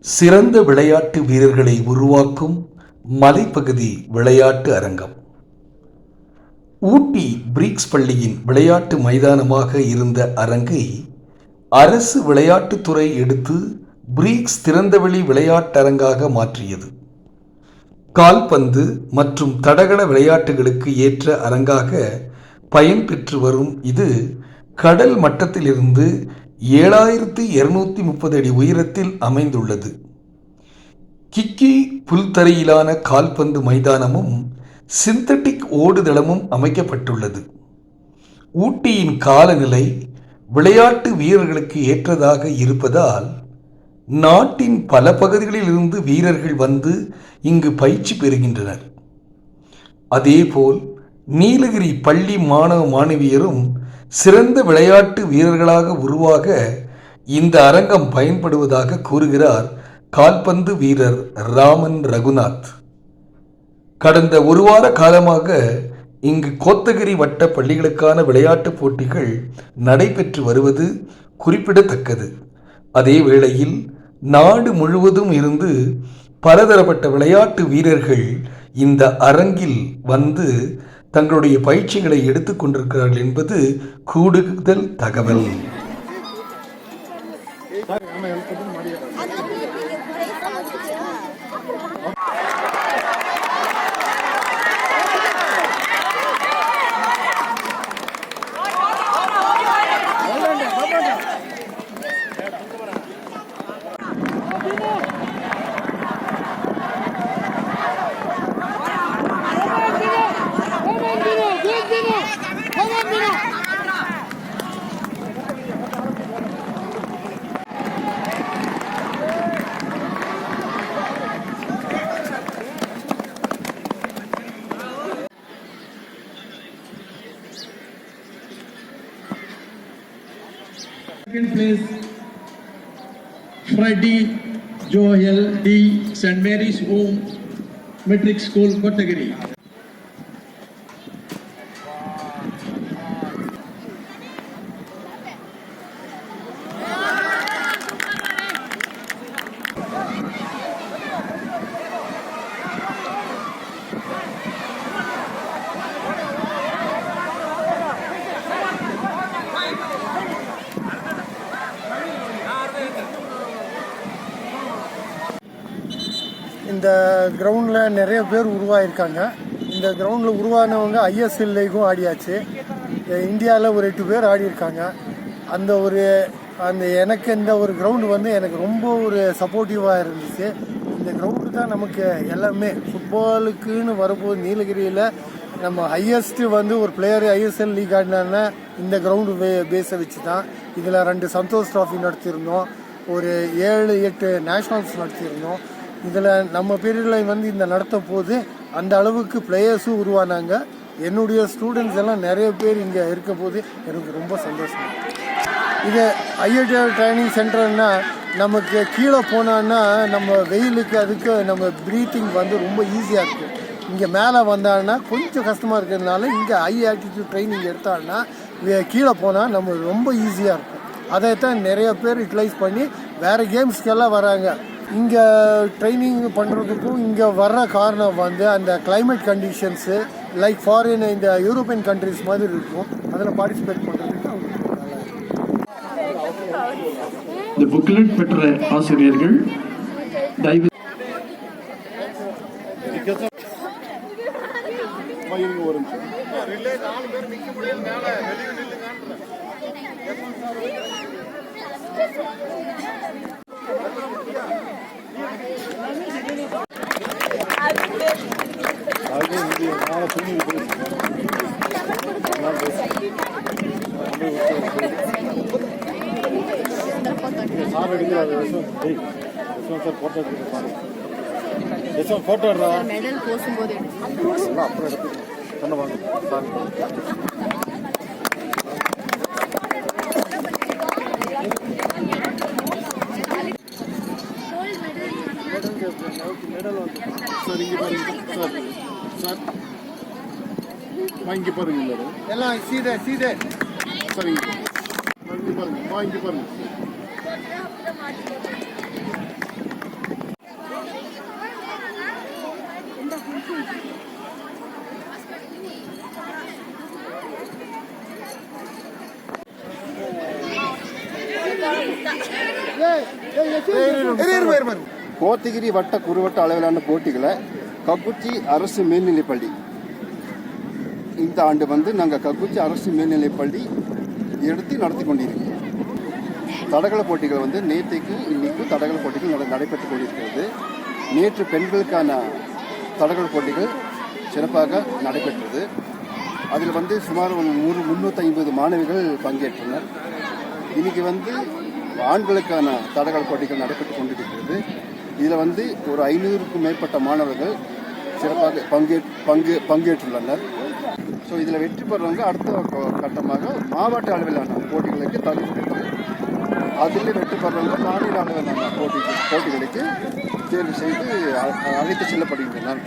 சிறந்த விளையாட்டு வீரர்களை உருவாக்கும் மலைப்பகுதி விளையாட்டு அரங்கம். ஊட்டி பிரீக்ஸ் பள்ளியின் விளையாட்டு மைதானமாக இருந்த அரங்கை அரசு விளையாட்டுத்துறை எடுத்து பிரீக்ஸ் திறந்தவெளி விளையாட்டரங்காக மாற்றியது. கால்பந்து மற்றும் தடகள விளையாட்டுகளுக்கு ஏற்ற அரங்காக பயன்பெற்று வரும் இது கடல் மட்டத்திலிருந்து 7230 அடி உயரத்தில் அமைந்துள்ளது. கிக்கி புல்தரையிலான கால்பந்து மைதானமும் சிந்தட்டிக் ஓடுதளமும் அமைக்கப்பட்டுள்ளது. ஊட்டியின் காலநிலை விளையாட்டு வீரர்களுக்கு ஏற்றதாக இருப்பதால் நாட்டின் பல பகுதிகளில் இருந்து வீரர்கள் வந்து இங்கு பயிற்சி பெறுகின்றனர். அதேபோல் நீலகிரி பள்ளி மாணவ மாணவியரும் சிறந்த விளையாட்டு வீரர்களாக உருவாக இந்த அரங்கம் பயன்படுவதாக கூறுகிறார் கால்பந்து வீரர் ராமன் ரகுநாத். கடந்த ஒரு வார காலமாக இங்கு கோத்தகிரி வட்ட பள்ளிகளுக்கான விளையாட்டுப் போட்டிகள் நடைபெற்று வருவது குறிப்பிடத்தக்கது. அதே வேளையில் நாடு முழுவதும் இருந்து பலதரப்பட்ட விளையாட்டு வீரர்கள் இந்த அரங்கில் வந்து தங்களுடைய பயிற்சிகளை எடுத்துக் கொண்டிருக்கிறார்கள் என்பது கூடுதல் தகவல். Second place, Freddie Joel D. St. Mary's Home Metric School, Kotagiri. இந்த கிரவுண்டில் நிறைய பேர் உருவாகிருக்காங்க. இந்த கிரவுண்டில் உருவானவங்க ஐஎஸ்எல் லீக்கும் ஆடியாச்சு. இந்தியாவில் ஒரு 8 பேர் ஆடியிருக்காங்க. எனக்கு இந்த ஒரு கிரவுண்டு வந்து எனக்கு ரொம்ப ஒரு சப்போர்ட்டிவாக இருந்துச்சு. இந்த கிரவுண்டு தான் நமக்கு எல்லாமே ஃபுட்பாலுக்குன்னு வரும்போது நீலகிரியில் நம்ம ஹையஸ்ட்டு வந்து ஒரு பிளேயர் ஐஎஸ்எல் லீக் ஆடினாங்கன்னா இந்த கிரவுண்டு பேஸை வச்சு தான். இதில் 2 சந்தோஷ் ட்ராஃபி நடத்தியிருந்தோம், ஒரு 7-8 நேஷ்னல்ஸ் நடத்தியிருந்தோம். இதில் நம்ம பீரியடில் வந்து இந்த நடத்த போது அந்த அளவுக்கு பிளேயர்ஸும் உருவானாங்க. என்னுடைய ஸ்டூடெண்ட்ஸ் எல்லாம் நிறைய பேர் இங்கே இருக்க போது எனக்கு ரொம்ப சந்தோஷம். இது ஐஐடி ட்ரைனிங் சென்டர்னா நமக்கு கீழே போனான்னா நம்ம வெயிலுக்கு அதுக்கு நம்ம ப்ரீத்திங் வந்து ரொம்ப ஈஸியாக இருக்குது. இங்கே மேலே வந்தான்னா கொஞ்சம் கஷ்டமாக இருக்கிறதுனால இங்கே ஹை ஆல்டிடியூட் ட்ரைனிங் எடுத்தாங்கன்னா கீழே போனால் நம்ம ரொம்ப ஈஸியாக இருக்கும். அதைத்தான் நிறைய பேர் யூட்டிலைஸ் பண்ணி வேறு கேம்ஸ்க்கெல்லாம் வராங்க. இங்கே ட்ரைனிங் பண்ணுறதுக்கும் இங்கே வர்ற காரணம் வந்து அந்த கிளைமேட் கண்டிஷன்ஸு லைக் ஃபாரின் இந்த யூரோப்பியன் கண்ட்ரிஸ் மாதிரி இருக்கும். அதில் பார்ட்டிசிபேட் பண்ணுறதுக்கு இந்த புக்லெட் பெற்ற ஆசிரியர்கள் தயவு மெடல் போசும்போது சார் இங்கே பாருங்க சார் சார் இங்கே பாருங்க எல்லாம் சீதே சார் இங்கே பாருங்க இங்கே பாருங்க கோத்தகிரி வட்ட குறுவட்ட அளவிலான போட்டிகளை கக்குச்சி அரசு மேல்நிலைப்பள்ளி இந்த ஆண்டு வந்து நாங்கள் கக்குச்சி அரசு மேல்நிலைப்பள்ளி எடுத்து நடத்தி கொண்டிருக்கிறோம். தடகள போட்டிகள் வந்து நேற்றைக்கு இன்னைக்கும் தடகள போட்டிகள் நடைபெற்று கொண்டிருக்கிறது. நேற்று பெண்களுக்கான தடகள போட்டிகள் சிறப்பாக நடைபெற்றது. அதில் வந்து சுமார் 350 மாணவிகள் பங்கேற்றனர். இன்னைக்கு வந்து ஆண்களுக்கான தடகள போட்டிகள் நடைபெற்று கொண்டிருக்கிறது. இதில் வந்து ஒரு 500க்கும் மேற்பட்ட மாணவர்கள் சிறப்பாக பங்கேற்றுள்ளனர். ஸோ இதில் வெற்றி பெறவங்க அடுத்த கட்டமாக மாவட்ட அளவிலான போட்டிகளுக்கு தகுதி பெற்று அதில் வெற்றி பெறவங்க மாநில அளவிலான போட்டிகளுக்கு தேர்வு செய்து அழைத்து செல்லப்படுகின்றனர்.